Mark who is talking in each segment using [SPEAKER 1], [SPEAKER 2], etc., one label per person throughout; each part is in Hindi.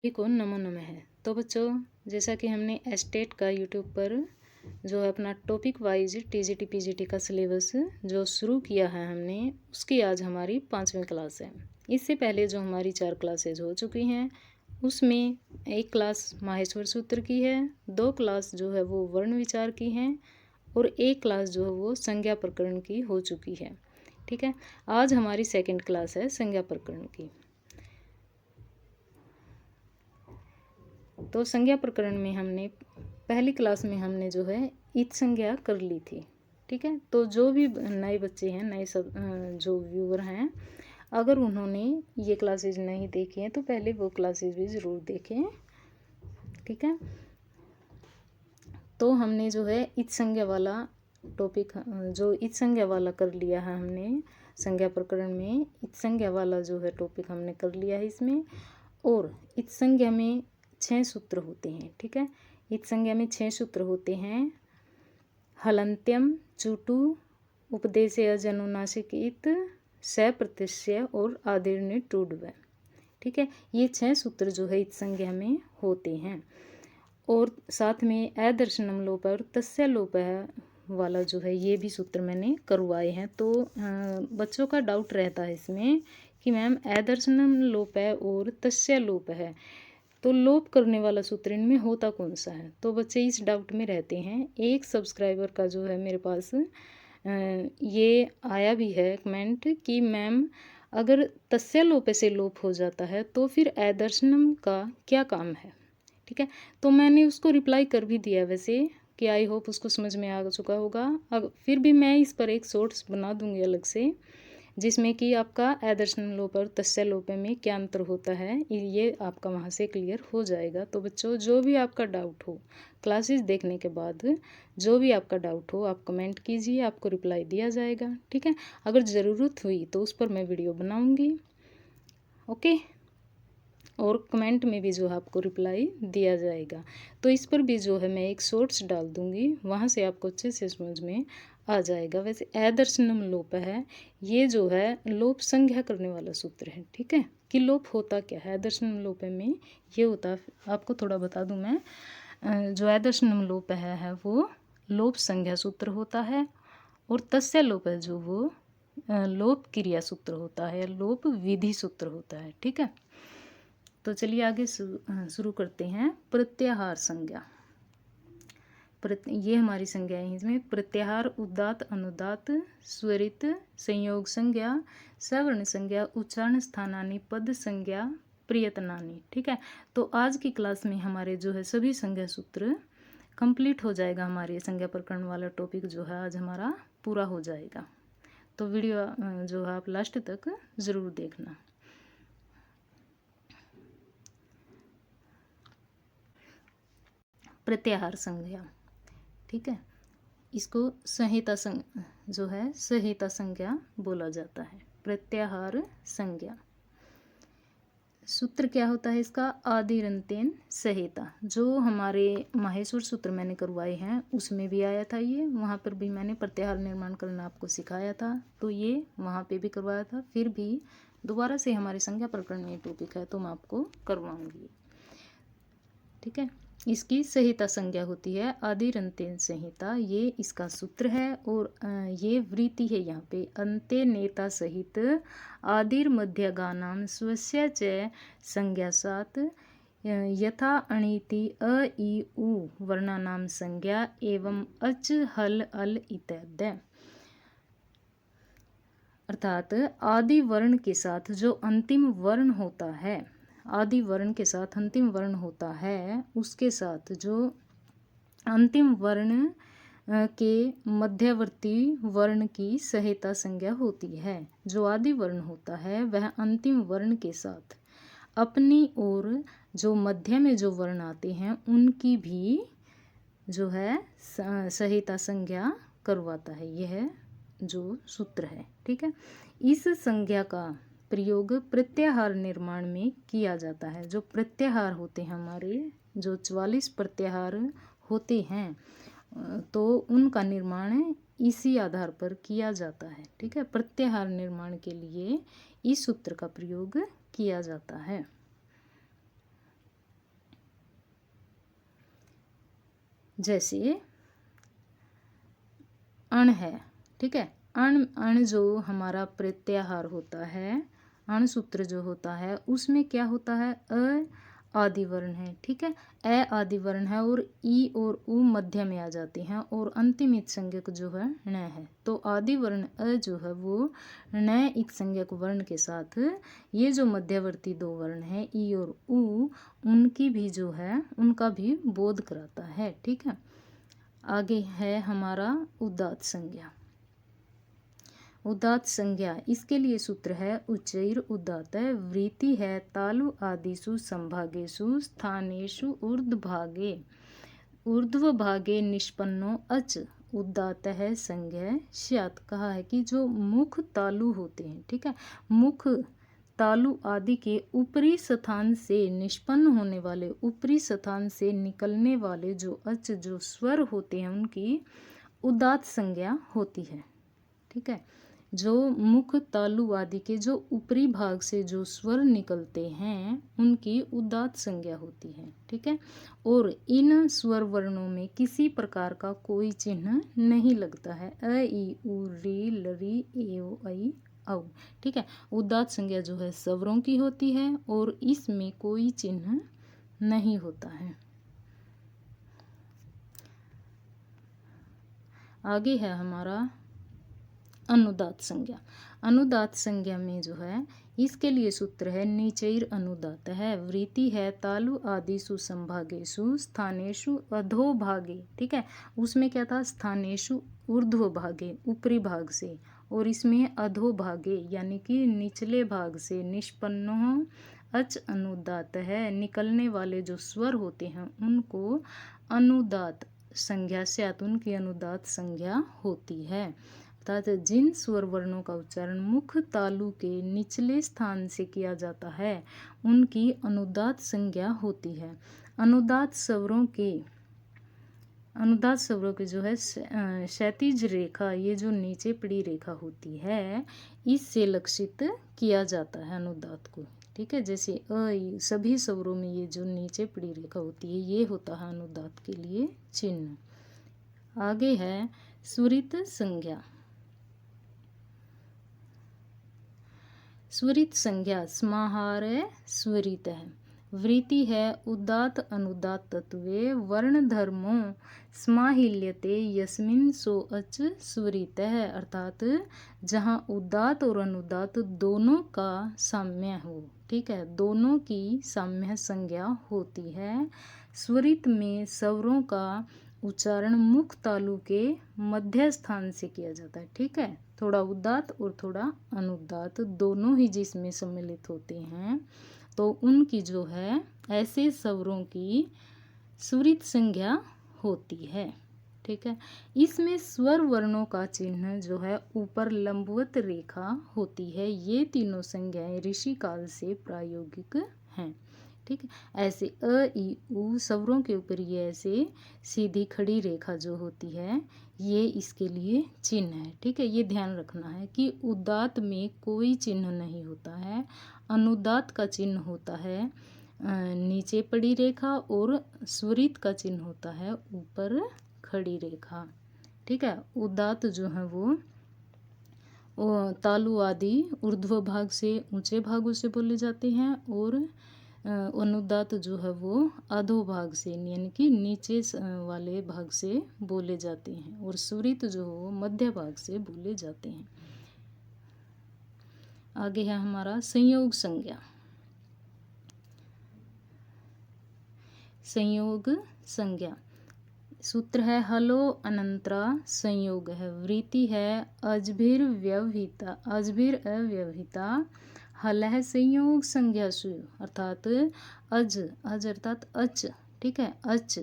[SPEAKER 1] सभी को नमो नमः है। तो बच्चों, जैसा कि हमने एस्टेट का यूट्यूब पर जो है अपना टॉपिक वाइज टीजीटी पीजीटी का सिलेबस जो शुरू किया है हमने, उसकी आज हमारी 5वीं क्लास है। इससे पहले जो हमारी 4 क्लासेज हो चुकी हैं, उसमें एक क्लास माहेश्वर सूत्र की है, 2 क्लास जो है वो वर्ण विचार की हैं और एक क्लास जो है वो संज्ञा प्रकरण की हो चुकी है। ठीक है, आज हमारी सेकेंड क्लास है संज्ञा प्रकरण की। तो संज्ञा प्रकरण में हमने पहली क्लास में हमने जो है इत संज्ञा कर ली थी। ठीक है, तो जो भी नए बच्चे हैं, नए सब जो व्यूअर हैं, अगर उन्होंने ये क्लासेज नहीं देखी हैं तो पहले वो क्लासेज भी ज़रूर देखें। ठीक है, तो हमने जो है इत संज्ञा वाला टॉपिक जो इत संज्ञा वाला कर लिया है हमने संज्ञा प्रकरण में। इत संज्ञा वाला जो है टॉपिक हमने कर लिया है इसमें। और इत संज्ञा में 6 सूत्र होते हैं। ठीक है, इत संज्ञा में 6 सूत्र होते हैं। हलंत्यम, चुटु, उपदेशय जनुनासिक इत, सप्रत्यय और आदीर्ण्य टूडव। ठीक है, ये 6 सूत्र जो है इत संज्ञा में होते हैं। और साथ में अदर्शनम लोप और तस्य लोप वाला जो है ये भी सूत्र मैंने करवाए हैं। तो बच्चों का डाउट रहता है इसमें कि मैम अदर्शनम लोप है और तस्य लोप है, तो लोप करने वाला सूत्र इनमें होता कौन सा है। तो बच्चे इस डाउट में रहते हैं। एक सब्सक्राइबर का जो है मेरे पास ये आया भी है कमेंट कि मैम अगर तस्य लोप से लोप हो जाता है तो फिर अदर्शनम का क्या काम है। ठीक है, तो मैंने उसको रिप्लाई कर भी दिया वैसे कि आई होप उसको समझ में आ चुका होगा। अब फिर भी मैं इस पर एक शॉर्ट्स बना दूंगी अलग से, जिसमें कि आपका अदर्शन लोप और तस्य लोप में क्या अंतर होता है ये आपका वहाँ से क्लियर हो जाएगा। तो बच्चों, जो भी आपका डाउट हो क्लासेस देखने के बाद, जो भी आपका डाउट हो आप कमेंट कीजिए, आपको रिप्लाई दिया जाएगा। ठीक है, अगर ज़रूरत हुई तो उस पर मैं वीडियो बनाऊँगी। ओके, और कमेंट में भी जो है आपको रिप्लाई दिया जाएगा। तो इस पर भी जो है मैं एक शॉर्ट्स डाल दूंगी, वहाँ से आपको अच्छे से समझ में आ जाएगा। वैसे अदर्शनम लोप है, ये जो है लोप संज्ञा करने वाला सूत्र है। ठीक है, कि लोप होता क्या है अदर्शनम लोप में, ये होता है, आपको थोड़ा बता दूं मैं। जो अदर्शनम लोप है वो लोप संज्ञा सूत्र होता है, और तस्य लोप है जो वो लोप क्रिया सूत्र होता है, लोप विधि सूत्र होता है। ठीक है, तो चलिए आगे शुरू करते हैं। प्रत्याहार संज्ञा, ये हमारी संज्ञा है। इसमें प्रत्याहार, उदात्त, अनुदात्त, स्वरित, संयोग संज्ञा, सवर्ण संज्ञा, उच्चारण स्थानानि, पद संज्ञा, प्रियतनानि। ठीक है, तो आज की क्लास में हमारे जो है सभी संज्ञा सूत्र कंप्लीट हो जाएगा। हमारे संज्ञा प्रकरण वाला टॉपिक जो है आज हमारा पूरा हो जाएगा। तो वीडियो जो है आप लास्ट तक ज़रूर देखना। प्रत्याहार संज्ञा, ठीक है, इसको संहिता जो है संहिता संज्ञा बोला जाता है। प्रत्याहार संज्ञा सूत्र क्या होता है इसका, आदिरंतेन संहिता। जो हमारे माहेश्वर सूत्र मैंने करवाए हैं उसमें भी आया था ये, वहाँ पर भी मैंने प्रत्याहार निर्माण करना आपको सिखाया था, तो ये वहाँ पे भी करवाया था। फिर भी दोबारा से हमारे संज्ञा प्रकरण में टॉपिक है तो मैं आपको करवाऊंगी। ठीक है, इसकी संहिता संज्ञा होती है आदिरंतेन संहिता, ये इसका सूत्र है। और ये वृत्ति है यहाँ पे, अंत्य नेता सहित आदिर मध्यगानाम स्वस्य च संज्ञासात यथा अणिति अ इ उ वर्णानाम संज्ञा एवं अच हल अल इत्यादि। अर्थात आदि वर्ण के साथ जो अंतिम वर्ण होता है, आदि वर्ण के साथ अंतिम वर्ण होता है, उसके साथ जो अंतिम वर्ण के मध्यवर्ती वर्ण की संहिता संज्ञा होती है। जो आदि वर्ण होता है वह अंतिम वर्ण के साथ अपनी ओर जो मध्य में जो वर्ण आते हैं उनकी भी जो है संहिता संज्ञा करवाता है। यह जो सूत्र है, ठीक है, इस संज्ञा का प्रयोग प्रत्याहार निर्माण में किया जाता है। जो प्रत्याहार होते हैं हमारे, जो 44 प्रत्याहार होते हैं, तो उनका निर्माण इसी आधार पर किया जाता है। ठीक है, प्रत्याहार निर्माण के लिए इस सूत्र का प्रयोग किया जाता है। जैसे अण है, ठीक है। अण अण जो हमारा प्रत्याहार होता है, अण सूत्र जो होता है उसमें क्या होता है, अ आदि वर्ण है, ठीक है। ए आदि वर्ण है और ई और उ मध्य में आ जाते हैं और अंतिम इत संज्ञक जो है ण है। तो आदि वर्ण अ जो है वो ण इत संज्ञक वर्ण के साथ ये जो मध्यवर्ती दो वर्ण है ई और उ, उनकी भी जो है उनका भी बोध कराता है, ठीक है। आगे है हमारा उदात्त संज्ञा। उदात्त संज्ञा, इसके लिए सूत्र है उच्चैर उदात्त है, वृत्ति है तालु आदिषु संभागेषु स्थानेषु ऊर्ध्वभागे, ऊर्ध्वभागे निष्पन्नो अच उदात्त है संज्ञा स्यात्। कहा है कि जो मुख तालु होते हैं, ठीक है, मुख तालु आदि के ऊपरी स्थान से निष्पन्न होने वाले, ऊपरी स्थान से निकलने वाले जो अच जो स्वर होते हैं उनकी उदात्त संज्ञा होती है, ठीक है। जो मुख तालु आदि के जो ऊपरी भाग से जो स्वर निकलते हैं उनकी उदात्त संज्ञा होती है, ठीक है। और इन स्वर वर्णों में किसी प्रकार का कोई चिन्ह नहीं लगता है, अ ई उ री लरी ए ओ ऐ औ, ठीक है। उदात्त संज्ञा जो है स्वरों की होती है और इसमें कोई चिन्ह नहीं होता है। आगे है हमारा अनुदात्त संज्ञा। अनुदात्त संज्ञा में जो है इसके लिए सूत्र है नीचैर अनुदात्त है, वृत्ति है तालु आदिषु संभागेषु स्थानेषु अधोभागे, ठीक है। उसमें क्या था, स्थानेषु ऊर्ध्वभागे ऊपरी भाग से, और इसमें अधोभागे यानी कि निचले भाग से निष्पन्नो अच अनुदात्त है, निकलने वाले जो स्वर होते हैं उनको अनुदात्त संज्ञा से उनकी अनुदात्त संज्ञा होती है। अर्थात जिन स्वर वर्णों का उच्चारण मुख तालु के निचले स्थान से किया जाता है उनकी अनुदात्त संज्ञा होती है। अनुदात्त स्वरों के जो है क्षैतिज रेखा, ये जो नीचे पड़ी रेखा होती है इससे लक्षित किया जाता है अनुदात्त को, ठीक है। जैसे अ सभी स्वरों में ये जो नीचे पड़ी रेखा होती है ये होता है अनुदात्त के लिए चिन्ह। आगे है स्वरित संज्ञा। स्वरित संज्ञा समाहार स्वरित है, वृत्ति है उदात्त अनुदात्त तत्वे वर्ण धर्मो समाहिल्यते यस्मिन् सो अच स्वरित है। अर्थात जहाँ उदात्त और अनुदात्त दोनों का साम्य हो, ठीक है, दोनों की साम्य संज्ञा होती है। स्वरित में स्वरों का उच्चारण मुख तालु के मध्य स्थान से किया जाता है, ठीक है। थोड़ा उदात्त और थोड़ा अनुदात्त दोनों ही जिसमें सम्मिलित होते हैं तो उनकी जो है ऐसे स्वरों की स्वरित संज्ञा होती है, ठीक है। इसमें स्वर वर्णों का चिन्ह जो है ऊपर लंबवत रेखा होती है। ये तीनों संज्ञाएं ऋषि काल से प्रायोगिक हैं, ठीक है। ऐसे अ ई उ स्वरों के ऊपर ये ऐसे सीधी खड़ी रेखा जो होती है ये इसके लिए चिन्ह है, ठीक है। ये ध्यान रखना है कि उदात्त में कोई चिन्ह नहीं होता है, अनुदात्त का चिन्ह होता है नीचे पड़ी रेखा और स्वरित का चिन्ह होता है ऊपर खड़ी रेखा, ठीक है। उदात्त जो है वो तालु आदि ऊर्ध्व भाग से ऊंचे भागों से बोले जाते हैं और अनुदात्त जो है वो अधोभाग से यानी कि नीचे वाले भाग से बोले जाते हैं और स्वरित जो हो मध्य भाग से बोले जाते हैं। आगे है हमारा संयोग संज्ञा। संयोग संज्ञा सूत्र है हलो अनंतरा संयोग है, वृत्ति है अजभिर व्यवहिता अजभिर अव्यवहिता, हल है संयोग संज्ञा सु, अर्थात अज अर्थात अच, ठीक है, अच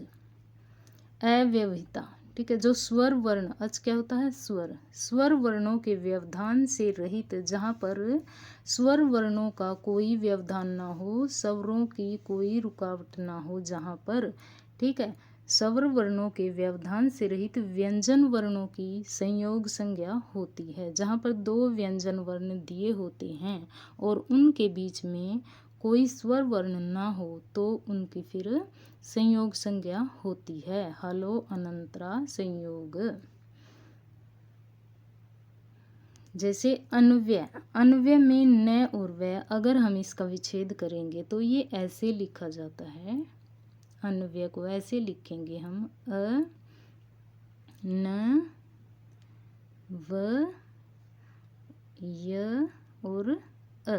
[SPEAKER 1] अव्यवहिता, ठीक है। जो स्वर वर्ण अच क्या होता है, स्वर वर्णों के व्यवधान से रहित, जहाँ पर स्वर वर्णों का कोई व्यवधान ना हो, स्वरों की कोई रुकावट ना हो, जहाँ पर, ठीक है, स्वर वर्णों के व्यवधान से रहित व्यंजन वर्णों की संयोग संज्ञा होती है। जहाँ पर दो व्यंजन वर्ण दिए होते हैं और उनके बीच में कोई स्वर वर्ण ना हो तो उनकी फिर संयोग संज्ञा होती है। हलो अनंतरा संयोग। जैसे अन्व्य, अन्व्य में न और व, अगर हम इसका विच्छेद करेंगे तो ये ऐसे लिखा जाता है। अन्व्य को ऐसे लिखेंगे हम, अ न व य और अ,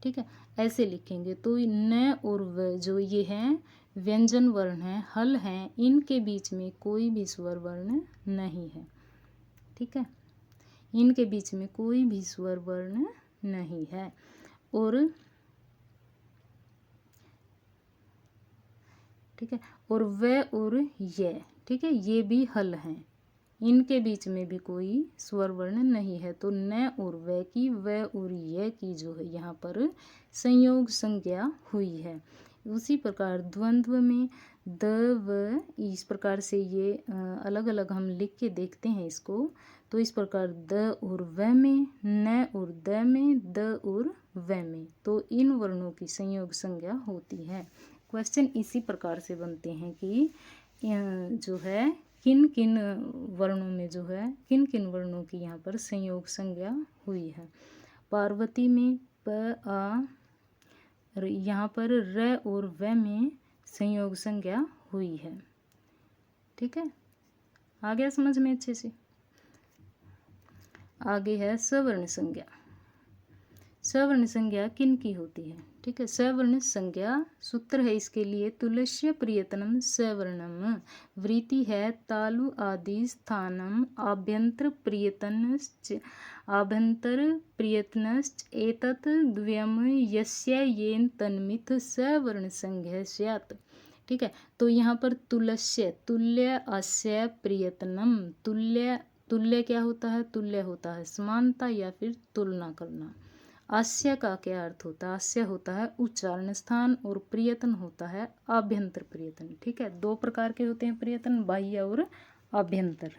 [SPEAKER 1] ठीक है, ऐसे लिखेंगे। तो न और व जो ये हैं व्यंजन वर्ण हैं, हल हैं, इनके बीच में कोई भी स्वर वर्ण नहीं है। ठीक है, इनके बीच में कोई भी स्वर वर्ण नहीं है। और ठीक है, और व और ये, ठीक है, ये भी हल हैं, इनके बीच में भी कोई स्वर वर्ण नहीं है। तो न और व की, व और ये की जो है यहाँ पर संयोग संज्ञा हुई है। उसी प्रकार द्वंद्व में द व, इस प्रकार से ये अलग अलग हम लिख के देखते हैं इसको। तो इस प्रकार द और व में, न और द में, द और व में, तो इन वर्णों की संयोग संज्ञा होती है। क्वेश्चन इसी प्रकार से बनते हैं कि जो है किन किन वर्णों में जो है किन किन वर्णों की यहाँ पर संयोग संज्ञा हुई है। पार्वती में प आ, यहाँ पर र और व में संयोग संज्ञा हुई है। ठीक है, आ गया समझ में अच्छे से। आगे है सवर्ण संज्ञा। सवर्ण संज्ञा किन की होती है? ठीक है, सवर्ण संज्ञा सूत्र है इसके लिए, तुलस्य प्रियतनम सवर्णम, वृत्ति है तालु आदि स्थानम, आभ्यंतर प्रियतनश्च एतत् द्वयम् यस्य येन तन्मिथ सवर्ण संज्ञा स्यात्। ठीक है, तो यहाँ पर तुलस्य, तुल्य अस्य प्रियतनम, तुल्य, तुल्य क्या होता है? तुल्य होता है समानता या फिर तुलना करना। आस्य का क्या अर्थ होता है? आस्य होता है उच्चारण स्थान और प्रियतन होता है आभ्यंतर प्रियतन। ठीक है, दो प्रकार के होते हैं प्रियतन, बाह्य और आभ्यंतर।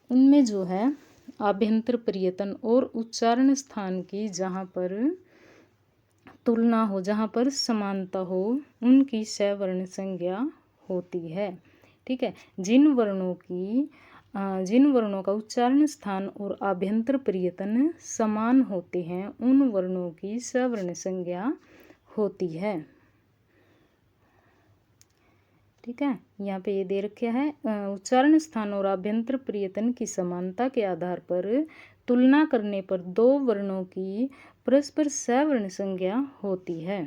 [SPEAKER 1] उनमें जो है आभ्यंतर प्रियतन और उच्चारण स्थान की जहाँ पर तुलना हो, जहाँ पर समानता हो, उनकी सवर्ण संज्ञा होती है। ठीक है, जिन वर्णों का उच्चारण स्थान और आभ्यंतर प्रियतन समान होते हैं उन वर्णों की सवर्ण संज्ञा होती है। ठीक है, यहाँ पे ये दे रखा है, उच्चारण स्थान और आभ्यंतर प्रियतन की समानता के आधार पर तुलना करने पर दो वर्णों की परस्पर सवर्ण संज्ञा होती है।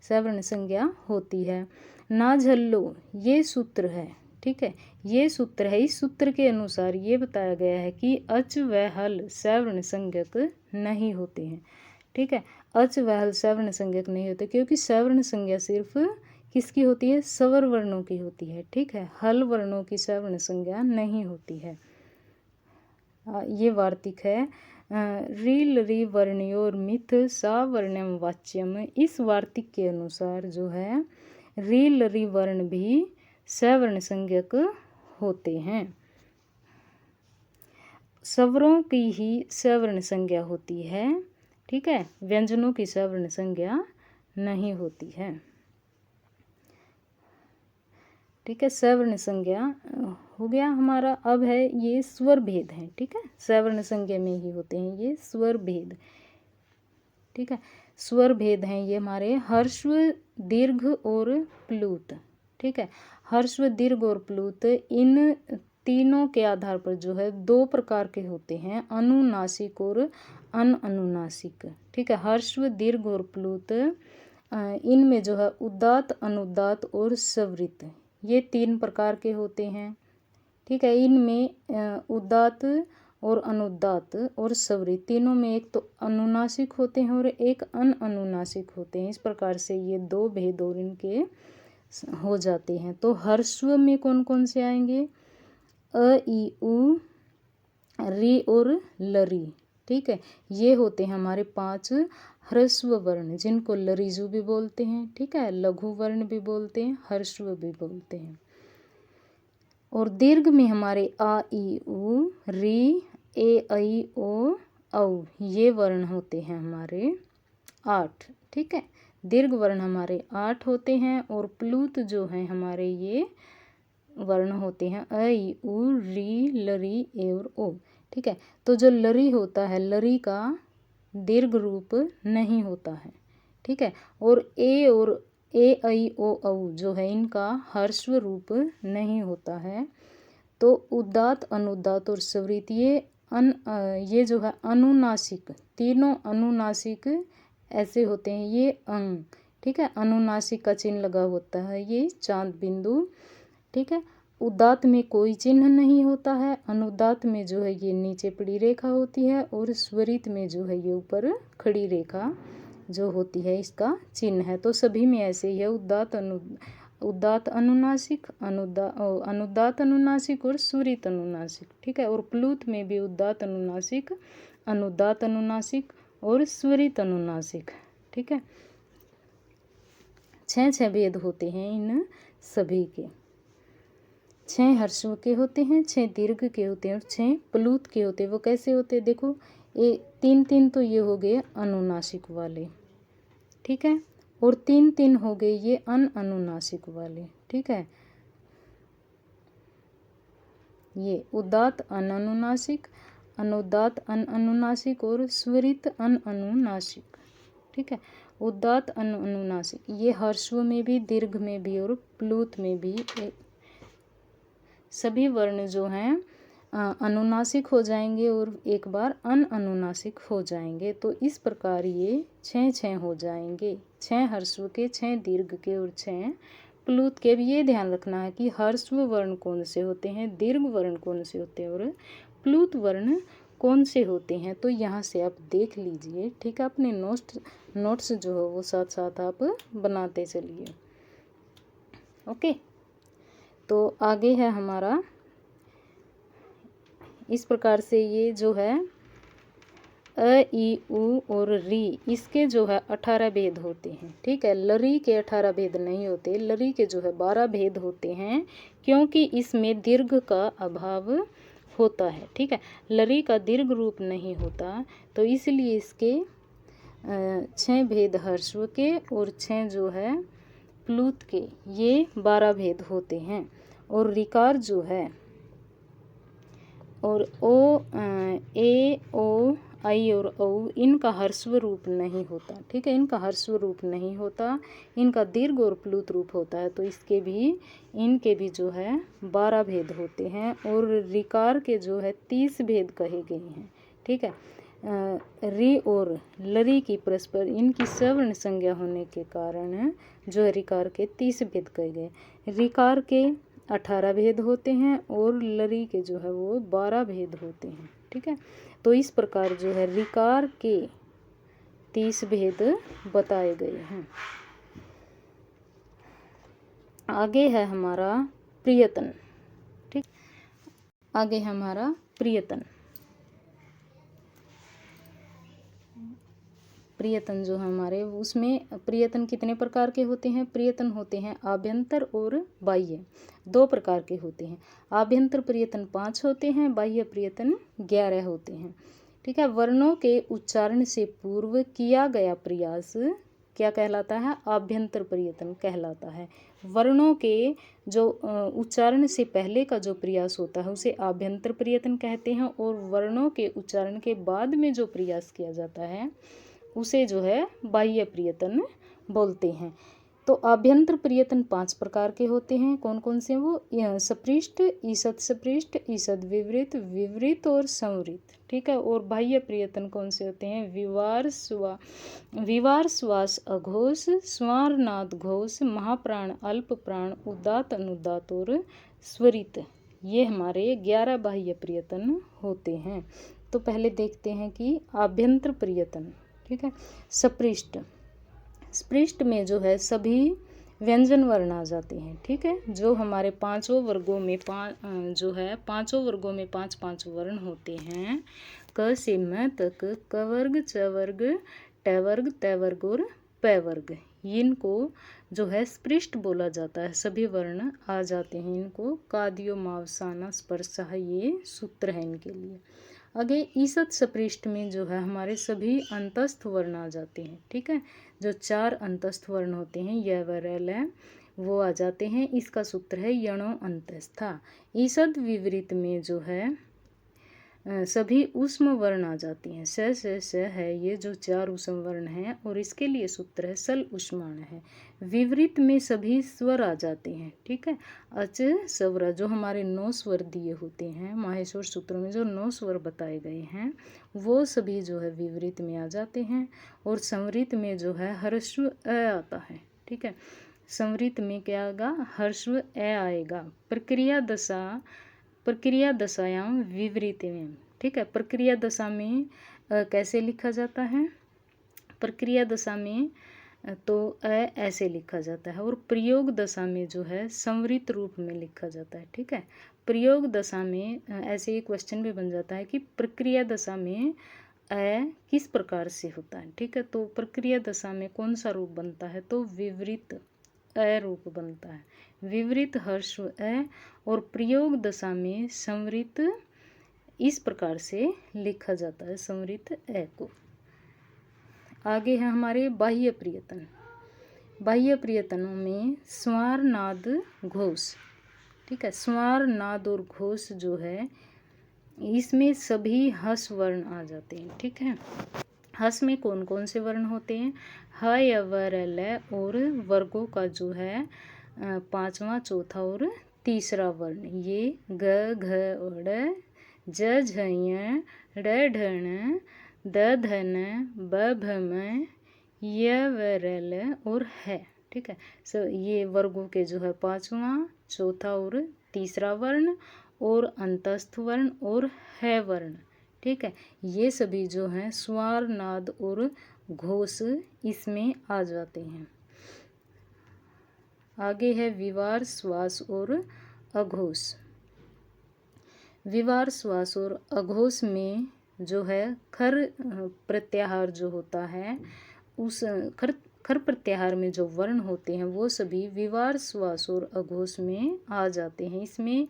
[SPEAKER 1] सवर्ण संज्ञा होती है। ना झल्लो, ये सूत्र है। ठीक है, ये सूत्र है। इस सूत्र के अनुसार ये बताया गया है कि अच व हल सवर्ण संज्ञक नहीं होते हैं। ठीक है, अच व हल सवर्ण संज्ञक नहीं होते क्योंकि सवर्ण संज्ञा सिर्फ किसकी होती है? स्वर वर्णों की होती है। ठीक है, हल वर्णों की सवर्ण संज्ञा नहीं होती है। ये वार्तिक है, रील री वर्णयोर मिथ सावर्ण्यम वाच्यम। इस वार्तिक के अनुसार जो है रील री वर्ण भी सवर्ण संज्ञक होते हैं। स्वरों की ही सवर्ण संज्ञा होती है। ठीक है, व्यंजनों की सवर्ण संज्ञा नहीं होती है। ठीक है, सवर्ण संज्ञा हो गया हमारा। अब है ये स्वर भेद है। ठीक है, सवर्ण संज्ञा में ही होते हैं ये स्वर भेद। ठीक है, स्वर भेद हैं ये हमारे हर्स्व, दीर्घ और प्लुत। ठीक है, हर्स्व, दीर्घ और प्लुत, इन तीनों के आधार पर जो है दो प्रकार के होते हैं, अनुनासिक और अनअनुनासिक। ठीक है, हर्स्व, दीर्घ और प्लुत, इनमें जो है उदात्त, अनुदात्त और स्वरित, ये तीन प्रकार के होते हैं। ठीक है, इनमें उदात्त और अनुदात्त और स्वरित तीनों में एक तो अनुनासिक होते हैं और एक अनअनुनासिक होते हैं। इस प्रकार से ये दो भेद और इनके हो जाते हैं। तो हर्स्व में कौन कौन से आएंगे? अ, ई, उ, री और लरी। ठीक है, ये होते हैं हमारे 5 ह्रस्व वर्ण, जिनको लरीजु भी बोलते हैं। ठीक है, लघु वर्ण भी बोलते हैं, ह्रस्व भी बोलते हैं। और दीर्घ में हमारे आ, ई, उ, री, ए, ऐ, ओ, औ ये वर्ण होते हैं हमारे 8। ठीक है, दीर्घ वर्ण हमारे 8 होते हैं और प्लूत जो हैं हमारे ये वर्ण होते हैं अ, ई, उ, री, लरी, ए और ओ। ठीक है, तो जो लरी होता है, लरी का दीर्घ रूप नहीं होता है। ठीक है, और ए, ऐ, ओ, औ जो है इनका ह्रस्व रूप नहीं होता है। तो उदात्त, अनुदात्त और स्वरित ये जो है अनुनासिक, तीनों अनुनासिक ऐसे होते हैं ये अंग। ठीक है, अनुनासिक का चिन्ह लगा होता है ये चांद बिंदु। ठीक है, उदात्त में कोई चिन्ह नहीं होता है, अनुदात्त में जो है ये नीचे पड़ी रेखा होती है और स्वरित में जो है ये ऊपर खड़ी रेखा जो होती है इसका चिन्ह है। तो सभी में ऐसे ही है, उदात्त अनुनासिक, अनुदात्त अनुनासिक और स्वरित अनुनासिक। ठीक है, और प्लूत में भी उदात्त अनुनासिक, अनुदात्त अनुनासिक और स्वरित अनुनासिक। ठीक है, 6 भेद होते हैं इन सभी के। 6 ह्रस्व के होते हैं, 6 दीर्घ के होते हैं और 6 प्लूत के होते हैं। वो कैसे होते हैं देखो, ये 3 तो ये हो गए अनुनासिक वाले। ठीक है, और 3 हो गए ये अनुनासिक वाले। ठीक है, ये उदात्त अनुनासिक, अनुदात्त अनुनासिक और स्वरित अनुनासिक। ठीक है, उदात्त अनुनासिक ये ह्रस्व में भी, दीर्घ में भी और प्लूत में भी सभी वर्ण जो हैं अनुनासिक हो जाएंगे और एक बार अनुनासिक हो जाएंगे। तो इस प्रकार ये 6 हो जाएंगे, 6 ह्रस्व के, 6 दीर्घ के और 6 प्लूत के। भी ये ध्यान रखना है कि ह्रस्व वर्ण कौन से होते हैं, दीर्घ वर्ण कौन से होते हैं और प्लूत वर्ण कौन से होते हैं। तो यहाँ से आप देख लीजिए। ठीक है, अपने नोट्स जो है वो साथ साथ आप बनाते चलिए। ओके, तो आगे है हमारा इस प्रकार से ये जो है अ, ई, उ और री, इसके जो है 18 भेद होते हैं। ठीक है, लरी के 18 भेद नहीं होते, लरी के जो है 12 भेद होते हैं, क्योंकि इसमें दीर्घ का अभाव होता है। ठीक है, लरी का दीर्घ रूप नहीं होता, तो इसलिए इसके 6 भेद ह्रस्व के और 6 जो है प्लूत के, ये 12 भेद होते हैं। और रिकार जो है और ओ, ए, ओ, आई और औ इनका ह्रस्व रूप नहीं होता। ठीक है, इनका ह्रस्व रूप नहीं होता, इनका दीर्घ और प्लूत रूप होता है। तो इनके भी जो है 12 भेद होते हैं और रिकार के जो है 30 भेद कहे गए हैं। ठीक है, री और लरी की परस्पर इनकी सवर्ण संज्ञा होने के कारण जो है रिकार के 30 भेद कहे गए। रिकार के 18 भेद होते हैं और लरी के जो है वो 12 भेद होते हैं। ठीक है, तो इस प्रकार जो है रिकार के 30 भेद बताए गए हैं। आगे है हमारा प्रियतन। ठीक, आगे हमारा प्रियतन। प्रियतन जो हमारे, उसमें प्रियतन कितने प्रकार के होते हैं? प्रियतन होते हैं आभ्यंतर और बाह्य, 2 प्रकार के होते हैं। आभ्यंतर प्रियतन 5 होते हैं, बाह्य प्रियतन 11 होते हैं। ठीक है, वर्णों के उच्चारण से पूर्व किया गया प्रयास क्या कहलाता है? आभ्यंतर प्रियतन कहलाता है। वर्णों के जो उच्चारण से पहले का जो प्रयास होता है उसे आभ्यंतर प्रियतन कहते हैं, और वर्णों के उच्चारण के बाद में जो प्रयास किया जाता है उसे जो है बाह्य प्रियतन बोलते हैं। तो आभ्यंतर प्रियतन 5 प्रकार के होते हैं। कौन कौन से? वो सपृष्ठ, ईषद सपृष्ठ, ईषद विवृत, विवृत और संवृत। ठीक है, और बाह्य प्रियतन कौन से होते हैं? विवार श्वास अघोष, स्वार नाद घोष, महाप्राण अल्प प्राण, उदात्त अनुदात्त और स्वरित। ये हमारे 11 बाह्य प्रियतन होते हैं। तो पहले देखते हैं कि आभ्यंतर प्रियतन। ठीक है, सपृष्ठ, स्पृष्ट में जो है सभी व्यंजन वर्ण आ जाते हैं। ठीक है, जो हमारे पांचों वर्गों में जो है पांचों वर्गों में 5 वर्ण होते हैं। क से म तक क वर्ग, च वर्ग, ट वर्ग, त वर्ग और प वर्ग, इनको जो है स्पृष्ट बोला जाता है। सभी वर्ण आ जाते हैं इनको। कादियो मावसाना स्पर्शः, ये सूत्र है इनके लिए। आगे ईसत सपृष्ठ में जो है हमारे सभी अंतस्थ वर्ण आ जाते हैं। ठीक है, जो 4 अंतस्थ वर्ण होते हैं य व र ल वो आ जाते हैं। इसका सूत्र है यणो अंतस्था। ईसद विवरित में जो है सभी ऊष्म वर्ण आ जाती हैं। स है, ये जो 4 ऊष्म वर्ण हैं और इसके लिए सूत्र है सल उष्माण है। विवरित में सभी स्वर आ जाते हैं। ठीक है, अच स्वर जो हमारे 9 स्वर दिए होते हैं माहेश्वर सूत्रों में, जो 9 स्वर बताए गए हैं वो सभी जो है विवरित में आ जाते हैं। और संवरित में जो है हर्षव अ आता है। ठीक है, संवरित में क्या आएगा, हर्षव अ आएगा। प्रक्रिया दशायाम विवरित में। ठीक है, प्रक्रिया दशा में कैसे लिखा जाता है, प्रक्रिया दशा में तो ऐसे लिखा जाता है। और प्रयोग दशा में जो है संवरित रूप में लिखा जाता है। ठीक है, प्रयोग दशा में ऐसे एक क्वेश्चन भी बन जाता है कि प्रक्रिया दशा में किस प्रकार से होता है। ठीक है, तो प्रक्रिया दशा में कौन सा रूप बनता है, तो विवरित रूप बनता है। विवरित हर्षव और प्रयोग दशा में संवरित इस प्रकार से लिखा जाता है, संवरित को। आगे है हमारे बाह्य प्रियतन। बाह्य प्रियतनों में स्वर नाद घोष। ठीक है, स्वर नाद और घोष जो है इसमें सभी हस वर्ण आ जाते हैं। ठीक है, हस में कौन कौन से वर्ण होते हैं, ह य व र ल और वर्गों का जो है 5वां, चौथा और तीसरा वर्ण, ये ग घ ड़ ज झ ञ ड़ ढ ण द ध न ब भ म य व र ल और है। ठीक है, ये वर्गों के जो है 5वां, चौथा और तीसरा वर्ण और अंतस्थ वर्ण और है वर्ण। ठीक है, ये सभी जो हैं स्वर नाद और घोष इसमें आ जाते हैं। आगे है विवार श्वास और अघोष। विवार श्वास और अघोष में जो है खर प्रत्याहार जो होता है, उस खर प्रत्याहार में जो वर्ण होते हैं वो सभी विवार श्वास और अघोष में आ जाते हैं। इसमें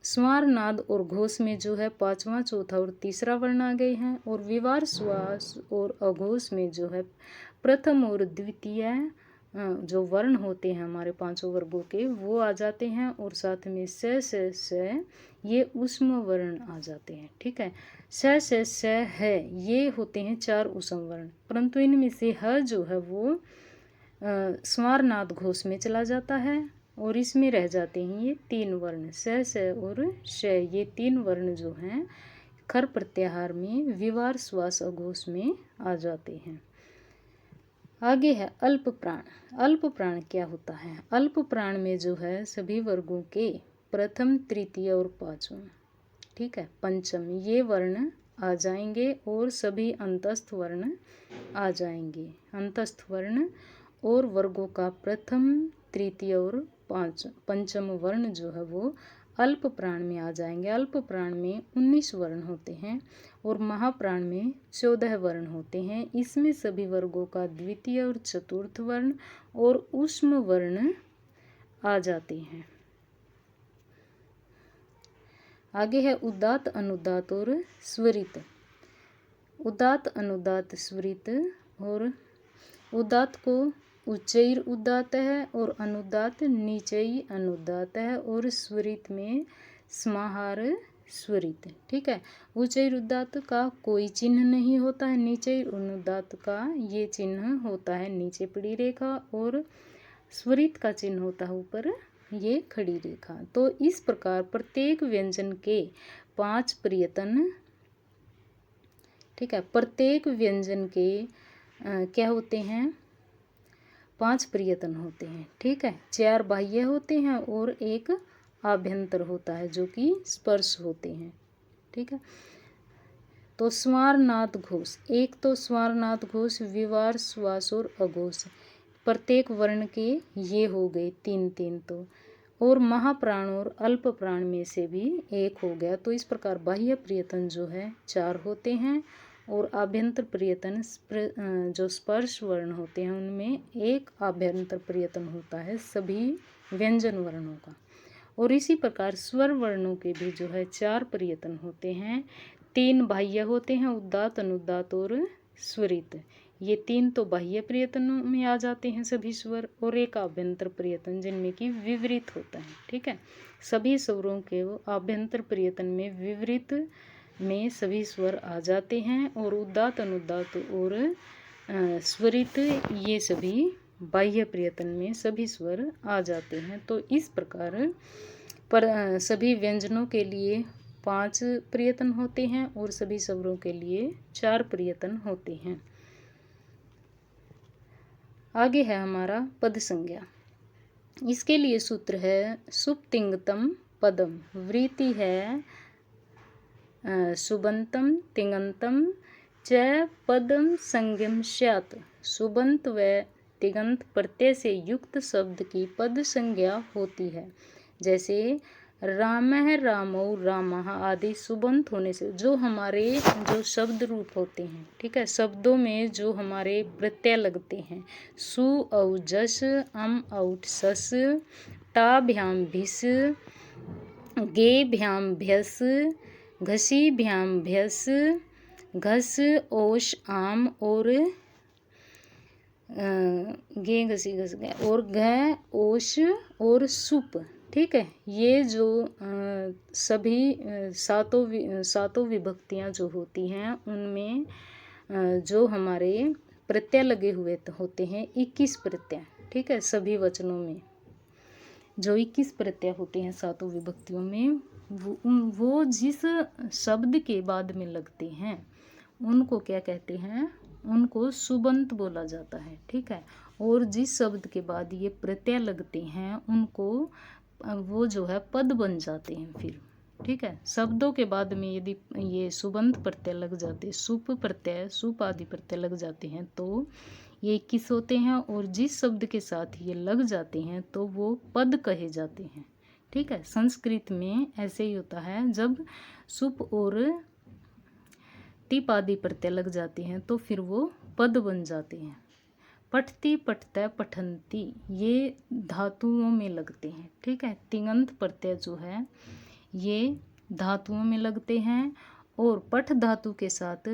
[SPEAKER 1] स्वर नाद और घोष में जो है 5वां, चौथा और तीसरा वर्ण आ गए हैं। और विवार श्वास और अघोष में जो है प्रथम और द्वितीय जो वर्ण होते हैं हमारे 5 वर्गों के वो आ जाते हैं। और साथ में स ये ऊष्म वर्ण आ जाते हैं। ठीक है, स है, ये होते हैं 4 ऊष्म वर्ण, परंतु इनमें से ह जो है वो स्वर नाद घोष में चला जाता है और इसमें रह जाते हैं ये 3 वर्ण स और श। ये 3 वर्ण जो हैं खर प्रत्याहार में विवार श्वास अघोष में आ जाते हैं। आगे है अल्प प्राण। अल्प प्राण क्या होता है, अल्प प्राण में जो है सभी वर्गों के प्रथम, तृतीय और 5वां, ठीक है, पंचम ये वर्ण आ जाएंगे और सभी अंतस्थ वर्ण आ जाएंगे। अंतस्थ वर्ण और वर्गों का प्रथम, तृतीय और पंचम वर्ण जो है वो अल्प प्राण में आ जाएंगे। अल्प प्राण में 19 वर्ण होते हैं और महाप्राण में 14 वर्ण होते हैं। इसमें सभी वर्गों का द्वितीय और चतुर्थ वर्ण और ऊष्म वर्ण आ जाते हैं। आगे है उदात्त, अनुदात्त और स्वरित। उदात्त, अनुदात्त, स्वरित। और उदात्त को उच्चैर उदात्त है और अनुदात्त नीचई अनुदात्त है और स्वरित में समाहार स्वरित। ठीक है, उच्चैर उदात्त का कोई चिन्ह नहीं होता है, नीचैर अनुदात्त का ये चिन्ह होता है नीचे पड़ी रेखा और स्वरित का चिन्ह होता है ऊपर ये खड़ी रेखा। तो इस प्रकार प्रत्येक व्यंजन के 5 प्रयत्न, ठीक है, प्रत्येक व्यंजन के क्या होते हैं, 5 प्रयत्न होते हैं। ठीक है, 4 बाह्य होते हैं और एक आभ्यंतर होता है जो कि स्पर्श होते हैं। ठीक है, तो स्वर नाद घोष, एक तो स्वर नाद घोष, विवार श्वास और अघोष, प्रत्येक वर्ण के ये हो गए 3-3 तो, और महाप्राण और अल्प प्राण में से भी एक हो गया। तो इस प्रकार बाह्य प्रयत्न जो है 4 होते हैं और आभ्यंतर प्रयत्न जो स्पर्श वर्ण होते हैं उनमें एक आभ्यंतर प्रयत्न होता है सभी व्यंजन वर्णों का। और इसी प्रकार स्वर वर्णों के भी जो है 4 प्रयत्न होते हैं। 3 बाह्य होते हैं, उदात्त, अनुदात्त और स्वरित। ये 3 तो बाह्य प्रयत्नों में आ जाते हैं सभी स्वर, और एक आभ्यंतर प्रयत्न जिनमें कि विवरित होता है। ठीक है, सभी स्वरों के आभ्यंतर प्रयत्न में विवरित में सभी स्वर आ जाते हैं, और उदात्त, अनुदात्त और स्वरित ये सभी बाह्य प्रयत्न में सभी स्वर आ जाते हैं। तो इस प्रकार सभी व्यंजनों के लिए 5 प्रयत्न होते हैं और सभी स्वरों के लिए 4 प्रयत्न होते हैं। आगे है हमारा पद संज्ञा। इसके लिए सूत्र है सुप्तिंगतम पदम, वृत्ति है सुबंतम तिङंतम च पदम संज्ञम स्यात्। सुबंत व तिङंत प्रत्यय से युक्त शब्द की पद संज्ञा होती है। जैसे रामः, रामौ, रामः आदि सुबंत होने से जो हमारे जो शब्द रूप होते हैं, ठीक है, शब्दों में जो हमारे प्रत्यय लगते हैं, सु औ जस, अम औट सस, टा भ्याम भिस, गे भ्याम भ्यस, घसी भ्याम भ्यस, घस ओश आम और गे घसी घस गए और घ ओश और सुप। ठीक है, ये जो सभी सातों विभक्तियां जो होती हैं उनमें जो हमारे प्रत्यय लगे हुए होते हैं 21 प्रत्यय। ठीक है, सभी वचनों में जो 21 प्रत्यय होते हैं सातों विभक्तियों में, वो जिस शब्द के बाद में लगते हैं उनको क्या कहते हैं, उनको सुबंत बोला जाता है। ठीक है, और जिस शब्द के बाद ये प्रत्यय लगते हैं उनको वो जो है पद बन जाते हैं फिर। ठीक है, शब्दों के बाद में यदि ये सुबंत प्रत्यय लग जाते, सुप प्रत्यय, सुप आदि प्रत्यय लग जाते हैं तो ये 21 होते हैं, और जिस शब्द के साथ ये लग जाते हैं तो वो पद कहे जाते हैं। ठीक है, संस्कृत में ऐसे ही होता है, जब सुप और तिप आदि प्रत्यय लग जाते हैं तो फिर वो पद बन जाते हैं। पठती, पठता, पठंती ये धातुओं में लगते हैं। ठीक है, तिङंत प्रत्यय जो है ये धातुओं में लगते हैं, और पठ धातु के साथ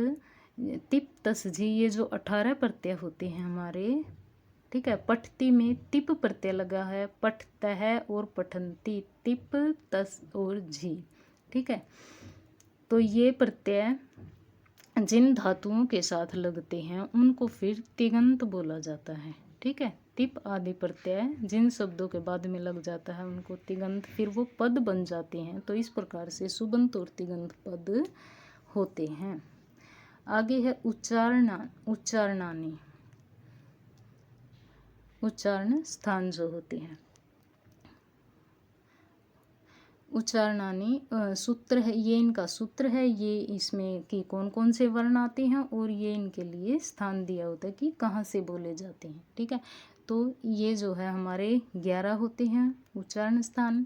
[SPEAKER 1] तिप तसझी ये जो 18 प्रत्यय होते हैं हमारे। ठीक है, पठती में तिप प्रत्यय लगा है, पठतः और पठंती तिप तस और झी। ठीक है, तो ये प्रत्यय जिन धातुओं के साथ लगते हैं उनको फिर तिङंत बोला जाता है। ठीक है, तिप आदि प्रत्यय जिन शब्दों के बाद में लग जाता है उनको तिङंत, फिर वो पद बन जाते हैं। तो इस प्रकार से सुबंत और तिङंत पद होते हैं। आगे है उच्चारणानी, उच्चारण स्थान जो होते हैं। उच्चारणानी सूत्र है, ये इनका सूत्र है, ये इसमें कि कौन कौन से वर्ण आते हैं और ये इनके लिए स्थान दिया होता है कि कहाँ से बोले जाते हैं। ठीक है, तो ये जो है हमारे 11 होते हैं उच्चारण स्थान।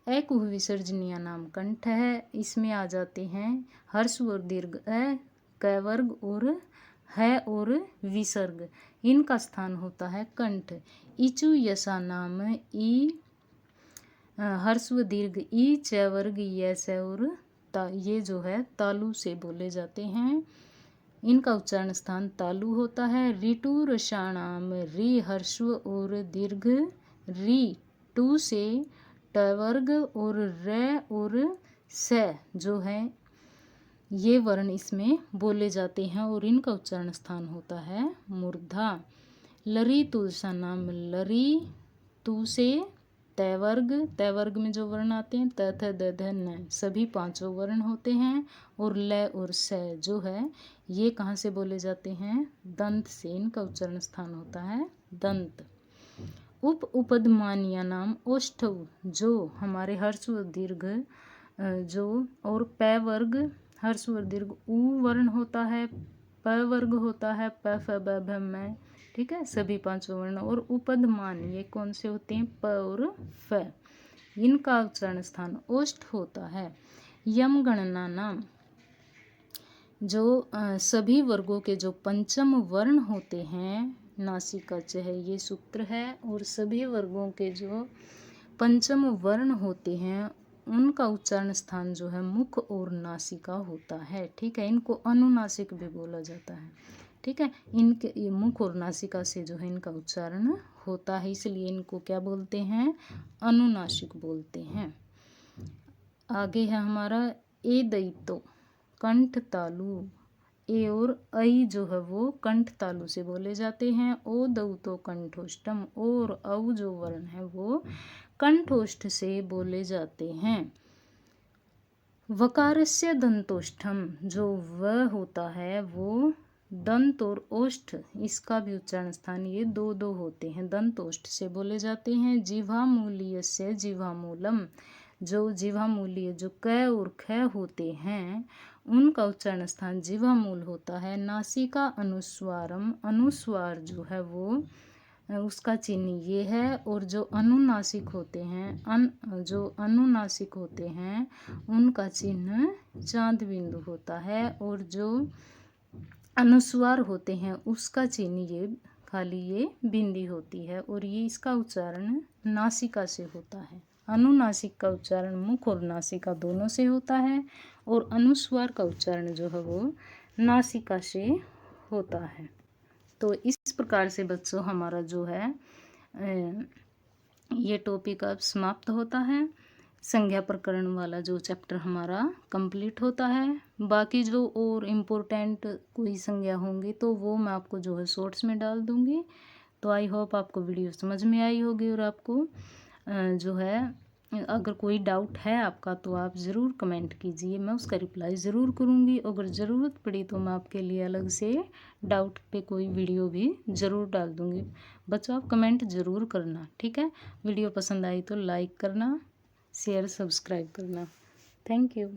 [SPEAKER 1] कुह विसर्जनीय नाम कंठ है, इसमें आ जाते हैं हर्ष और दीर्घ क वर्ग और है और विसर्ग, इनका स्थान होता है कंठ। इचु यसा नाम ई हर्ष व दीर्घ ई च वर्ग यस और ता, ये जो है तालु से बोले जाते हैं, इनका उच्चारण स्थान तालु होता है। ऋतु रसाणाम री हर्स्व और दीर्घ, री टू से ट वर्ग और र और स जो है ये वर्ण इसमें बोले जाते हैं, और इनका उच्चारण स्थान होता है मूर्धा। लरी तुलसा नाम लरी तू से तय वर्ग में जो वर्ण आते हैं त थ द ध न, सभी 5 वर्ण होते हैं, और ल और स जो है ये कहाँ से बोले जाते हैं, दंत से, इनका उच्चारण स्थान होता है दंत। उपदमानिया नाम ओष्ठव, जो हमारे हर्ष व दीर्घ जो और प वर्ग हर्ष व दीर्घ उ वर्ण होता है, प वर्ग होता है प फ ब भ म। ठीक है, सभी 5 वर्ण, और उपदमान ये कौन से होते हैं, प और फ, इनका उच्चारण स्थान ओष्ठ होता है। यम गणना नाम, जो सभी वर्गों के जो पंचम वर्ण होते हैं नासिका च है, ये सूत्र है, और सभी वर्गों के जो पंचम वर्ण होते हैं उनका उच्चारण स्थान जो है मुख और नासिका होता है। ठीक है, इनको अनुनासिक भी बोला जाता है। ठीक है, इनके ये मुख और नासिका से जो है इनका उच्चारण होता है, इसलिए इनको क्या बोलते हैं, अनुनासिक बोलते हैं। आगे है हमारा ए दईतो कंठ तालु। ए और ऐ जो है वो कंठ तालु से बोले जाते हैं। ओ दौतो कंठोष्टम, और औ जो वर्ण है वो कंठोष्ठ से बोले जाते हैं। वकारस्य दंतोष्ठम, जो व होता है वो दंत और ओष्ठ इसका भी उच्चारण स्थान ये दो दो होते हैं, दंतोष्ठ से बोले जाते हैं। जिह्वामूलीय से जिह्वामूलम, जो जिह्वामूलीय जो क और ख होते हैं उनका उच्चारण स्थान जिह्वामूल होता है। नासिका अनुस्वारम, अनुस्वार जो है वो उसका चिन्ह ये है, और जो अनुनासिक होते हैं जो अनुनासिक होते हैं उनका चिन्ह चांद बिंदु होता है, और जो अनुस्वार होते हैं उसका चिन्ह ये खाली ये बिंदी होती है, और ये इसका उच्चारण नासिका से होता है। अनुनासिक का उच्चारण मुख और नासिका दोनों से होता है, और अनुस्वार का उच्चारण जो है वो नासिका से होता है। तो इस प्रकार से बच्चों हमारा जो है ये टॉपिक अब समाप्त होता है। संज्ञा प्रकरण वाला जो चैप्टर हमारा कंप्लीट होता है। बाकी जो और इम्पोर्टेंट कोई संज्ञा होंगी तो वो मैं आपको जो है शॉर्ट्स में डाल दूँगी। तो आई होप आपको वीडियो समझ में आई होगी, और आपको जो है अगर कोई डाउट है आपका तो आप ज़रूर कमेंट कीजिए, मैं उसका रिप्लाई ज़रूर करूँगी। अगर ज़रूरत पड़ी तो मैं आपके लिए अलग से डाउट पे कोई वीडियो भी ज़रूर डाल दूँगी। बच्चों आप कमेंट ज़रूर करना, ठीक है। वीडियो पसंद आई तो लाइक करना, शेयर सब्सक्राइब करना। Thank you.